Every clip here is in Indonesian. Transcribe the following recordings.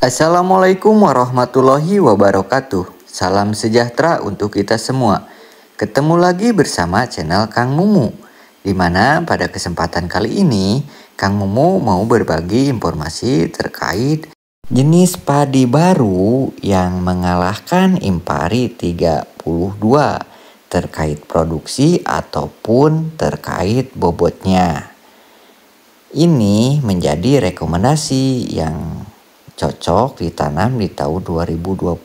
Assalamualaikum warahmatullahi wabarakatuh. Salam sejahtera untuk kita semua. Ketemu lagi bersama channel Kang Mumu, di mana pada kesempatan kali ini Kang Mumu mau berbagi informasi terkait jenis padi baru yang mengalahkan Impari 32 terkait produksi ataupun terkait bobotnya. Ini menjadi rekomendasi yang cocok ditanam di tahun 2025.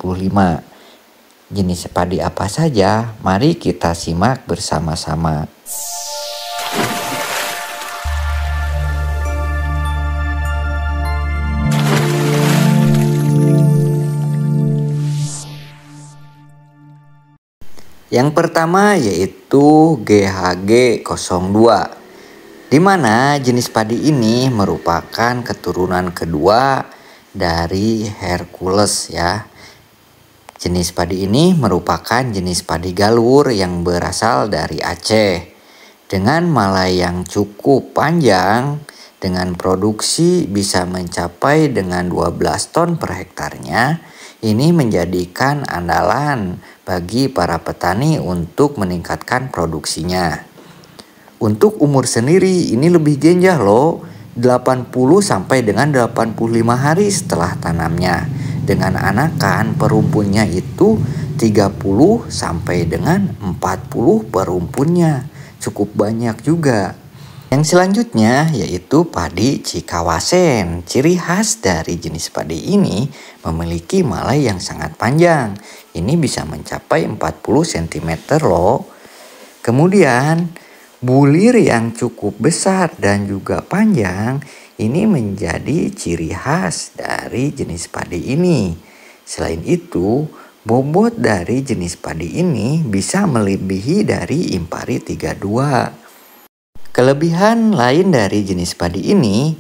Jenis padi apa saja? Mari kita simak bersama-sama. Yang pertama yaitu GHG 02, di mana jenis padi ini merupakan keturunan kedua dari Hercules ya. Jenis padi ini merupakan jenis padi galur yang berasal dari Aceh dengan malai yang cukup panjang dengan produksi bisa mencapai dengan 12 ton per hektarnya. Ini menjadikan andalan bagi para petani untuk meningkatkan produksinya. Untuk umur sendiri ini lebih genjah loh, 80 sampai dengan 85 hari setelah tanamnya. Dengan anakan perumpunnya itu 30 sampai dengan 40 perumpunnya. Cukup banyak juga. Yang selanjutnya yaitu padi Cikawasen. Ciri khas dari jenis padi ini memiliki malai yang sangat panjang. Ini bisa mencapai 40 cm loh. Kemudian bulir yang cukup besar dan juga panjang ini menjadi ciri khas dari jenis padi ini. Selain itu, bobot dari jenis padi ini bisa melebihi dari Impari 32. Kelebihan lain dari jenis padi ini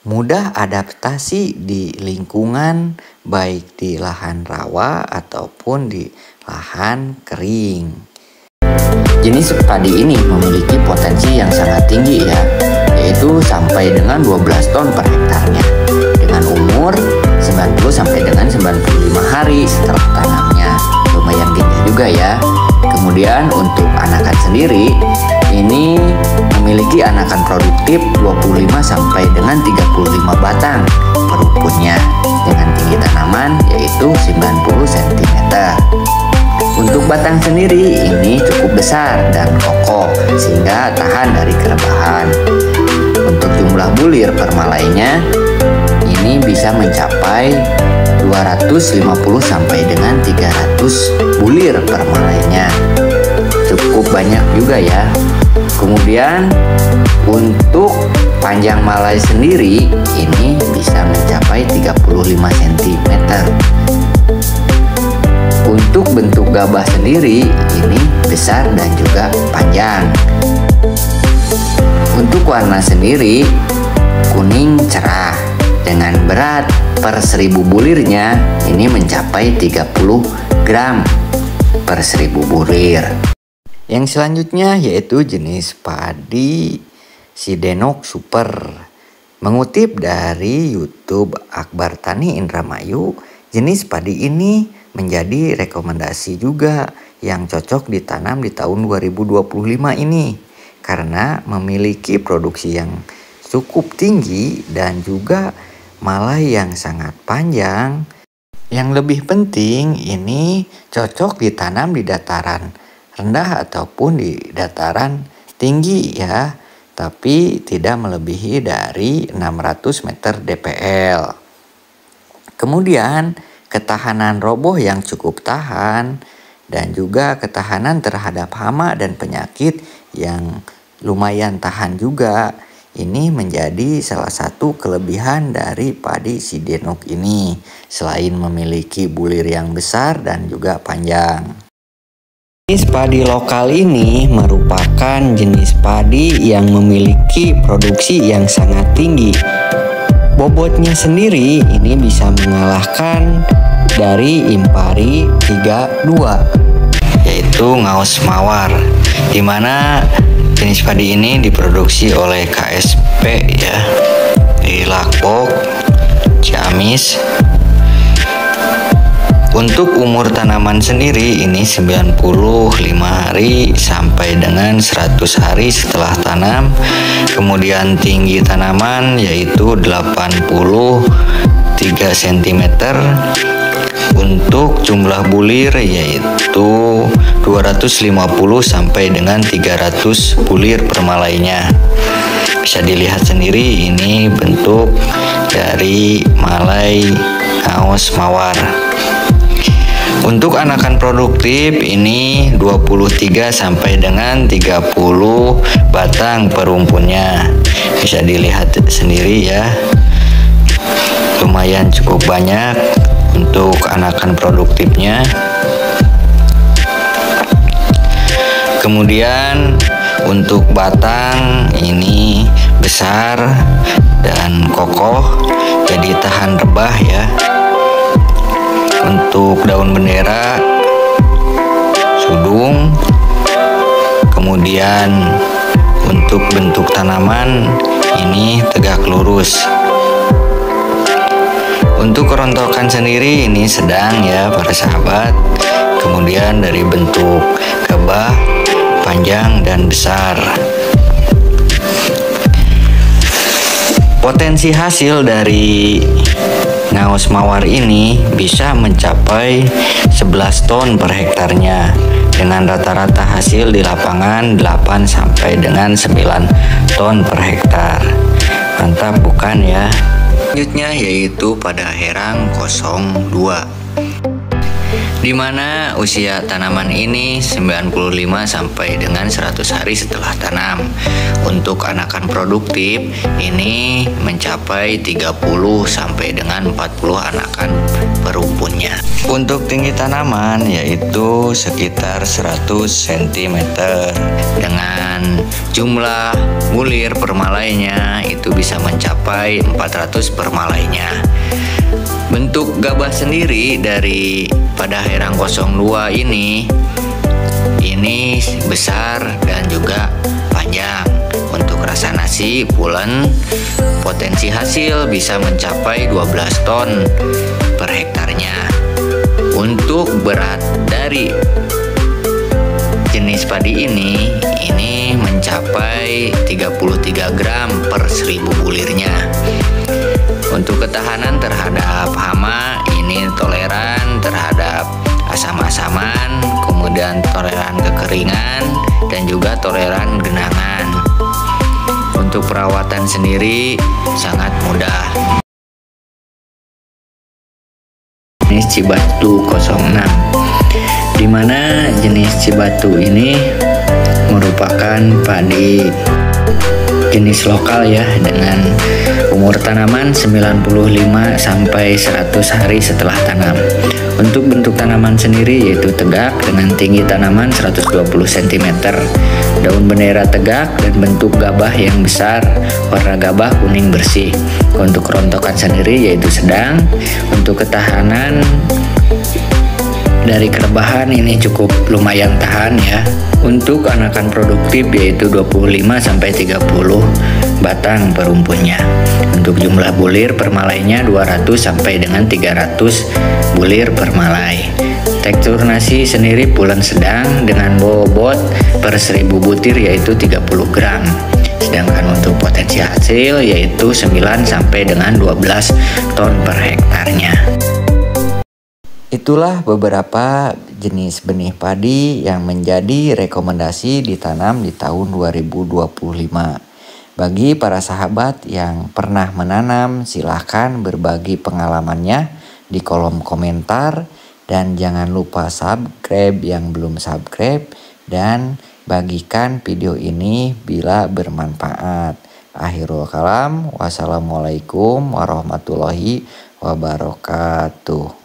mudah adaptasi di lingkungan baik di lahan rawa ataupun di lahan kering. Jenis padi ini memiliki potensi yang sangat tinggi ya, yaitu sampai dengan 12 ton per hektarnya dengan umur 90 sampai dengan 95 hari setelah tanamnya. Lumayan gede juga ya. Kemudian untuk anakan sendiri ini memiliki anakan produktif 25 sampai dengan 35 batang per rumputnya dengan tinggi tanaman yaitu 90 cm. Untuk batang sendiri ini cukup besar dan kokoh sehingga tahan dari kerebahan. Untuk jumlah bulir per malainya ini bisa mencapai 250 sampai dengan 300 bulir per malainya. Cukup banyak juga ya. Kemudian untuk panjang malai sendiri ini bisa mencapai 35 cm. Untuk bentuk gabah sendiri ini besar dan juga panjang. Untuk warna sendiri kuning cerah dengan berat per 1000 bulirnya ini mencapai 30 gram per 1000 bulir. Yang selanjutnya yaitu jenis padi Sidenok Super. Mengutip dari YouTube Akbar Tani Indramayu, jenis padi ini menjadi rekomendasi juga yang cocok ditanam di tahun 2025 ini karena memiliki produksi yang cukup tinggi dan juga malai yang sangat panjang. Yang lebih penting ini cocok ditanam di dataran rendah ataupun di dataran tinggi ya, tapi tidak melebihi dari 600 meter DPL. Kemudian ketahanan roboh yang cukup tahan dan juga ketahanan terhadap hama dan penyakit yang lumayan tahan juga. Ini menjadi salah satu kelebihan dari padi Sidenok ini selain memiliki bulir yang besar dan juga panjang. Jenis padi lokal ini merupakan jenis padi yang memiliki produksi yang sangat tinggi. Bobotnya sendiri ini bisa mengalahkan dari Impari 32 yaitu Ngaus Mawar, di mana jenis padi ini diproduksi oleh KSP ya di Lakbok, Ciamis, Untuk umur tanaman sendiri ini 95 hari sampai dengan 100 hari setelah tanam. Kemudian tinggi tanaman yaitu 83 cm. Untuk jumlah bulir yaitu 250 sampai dengan 300 bulir per malainya. Bisa dilihat sendiri ini bentuk dari malai ngaos mawar. Untuk anakan produktif ini 23 sampai dengan 30 batang per rumpunnya. Bisa dilihat sendiri ya. Lumayan cukup banyak untuk anakan produktifnya. Kemudian untuk batang ini besar dan kokoh, jadi tahan rebah ya. Untuk daun bendera sudung. Kemudian untuk bentuk tanaman ini tegak lurus. Untuk kerontokan sendiri ini sedang ya para sahabat. Kemudian dari bentuk gabah panjang dan besar. Potensi hasil dari ngaos mawar ini bisa mencapai 11 ton per hektarnya dengan rata-rata hasil di lapangan 8 sampai dengan 9 ton per hektar. Mantap bukan ya? Selanjutnya yaitu pada herang 02, di mana usia tanaman ini 95 sampai dengan 100 hari setelah tanam. Untuk anakan produktif ini mencapai 30 sampai dengan 40 anakan per rumpunnya. Untuk tinggi tanaman yaitu sekitar 100 cm dengan jumlah bulir per malainya itu bisa mencapai 400 per malainya. Bentuk gabah sendiri dari pada herang 02 ini besar dan juga panjang. Untuk rasa nasi pulen, potensi hasil bisa mencapai 12 ton per hektarnya. Untuk berat dari jenis padi ini mencapai 33 gram per 1000 bulirnya. Untuk ketahanan terhadap hama ini toleran terhadap asam-asaman, kemudian toleran kekeringan, dan juga toleran genangan. Untuk perawatan sendiri sangat mudah. Jenis Cibatu 06, di mana jenis Cibatu ini merupakan padi jenis lokal ya, dengan umur tanaman 95 sampai 100 hari setelah tanam. Untuk bentuk tanaman sendiri yaitu tegak dengan tinggi tanaman 120 cm, daun bendera tegak dan bentuk gabah yang besar, warna gabah kuning bersih. Untuk kerontokan sendiri yaitu sedang. Untuk ketahanan dari kerebahan ini cukup lumayan tahan ya. Untuk anakan produktif yaitu 25 sampai 30 batang per rumpunnya. Untuk jumlah bulir per malainya 200 sampai dengan 300 bulir per malai. Tekstur nasi sendiri pulen sedang dengan bobot per 1000 butir yaitu 30 gram. Sedangkan untuk potensi hasil yaitu 9 sampai dengan 12 ton per hektarnya. Itulah beberapa jenis benih padi yang menjadi rekomendasi ditanam di tahun 2025. Bagi para sahabat yang pernah menanam, silahkan berbagi pengalamannya di kolom komentar. Dan jangan lupa subscribe yang belum subscribe, dan bagikan video ini bila bermanfaat. Akhirul kalam, wassalamualaikum warahmatullahi wabarakatuh.